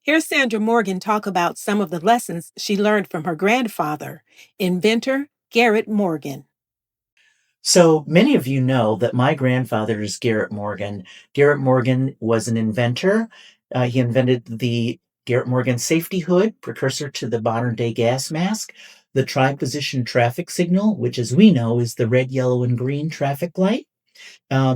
Here's Sandra Morgan talk about some of the lessons she learned from her grandfather, inventor Garrett Morgan. So many of you know that my grandfather is Garrett Morgan. Garrett Morgan was an inventor. He invented the Garrett Morgan safety hood, precursor to the modern day gas mask, the tri-position traffic signal, which, as we know, is the red, yellow, and green traffic light.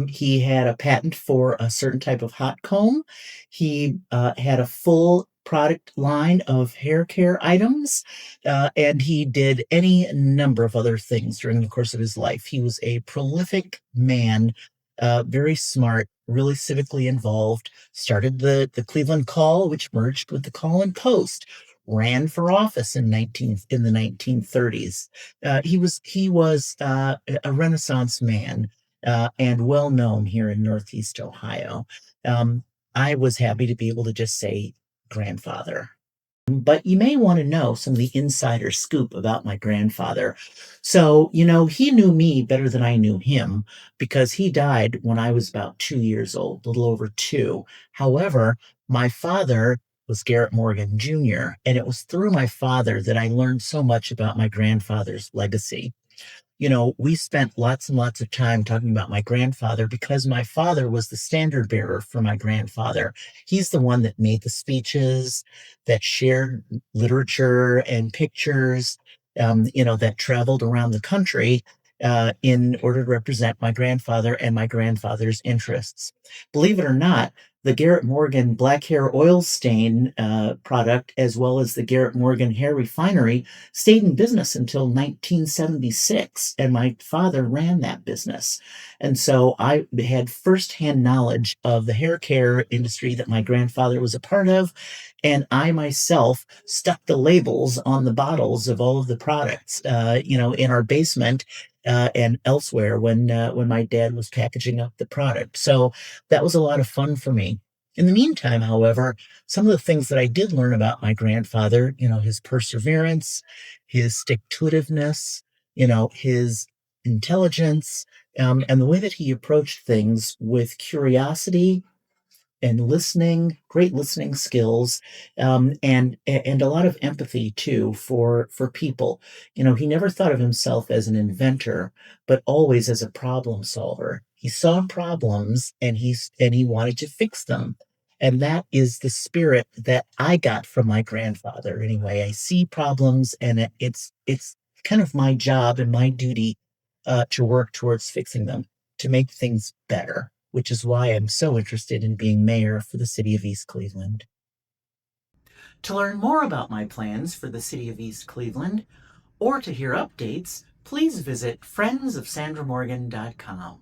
He had a patent for a certain type of hot comb. He had a full product line of hair care items, and he did any number of other things during the course of his life. He was a prolific man, very smart, really civically involved. Started the Cleveland Call, which merged with the Call and Post. Ran for office in the 1930s. He was a Renaissance man, and well known here in Northeast Ohio. Um, I was happy to be able to just say grandfather. But you may want to know some of the insider scoop about my grandfather. So, he knew me better than I knew him because he died when I was about 2 years old, a little over two. However, my father was Garrett Morgan Jr., and it was through my father that I learned so much about my grandfather's legacy. We spent lots and lots of time talking about my grandfather because my father was the standard bearer for my grandfather. He's the one that made the speeches, that shared literature and pictures, that traveled around the country in order to represent my grandfather and my grandfather's interests. Believe it or not, the Garrett Morgan black hair oil stain product, as well as the Garrett Morgan hair refinery, stayed in business until 1976, and my father ran that business. And so I had firsthand knowledge of the hair care industry that my grandfather was a part of, and I myself stuck the labels on the bottles of all of the products, in our basement. And elsewhere when my dad was packaging up the product. So that was a lot of fun for me. In the meantime, however, some of the things that I did learn about my grandfather, his perseverance, his stick-to-itiveness, his intelligence, and the way that he approached things with curiosity and listening, great listening skills, and a lot of empathy too for people. He never thought of himself as an inventor, but always as a problem solver. He saw problems and he wanted to fix them. And that is the spirit that I got from my grandfather. Anyway, I see problems, and it's kind of my job and my duty to work towards fixing them, to make things better, which is why I'm so interested in being mayor for the city of East Cleveland. To learn more about my plans for the city of East Cleveland or to hear updates, please visit friendsofsandramorgan.com.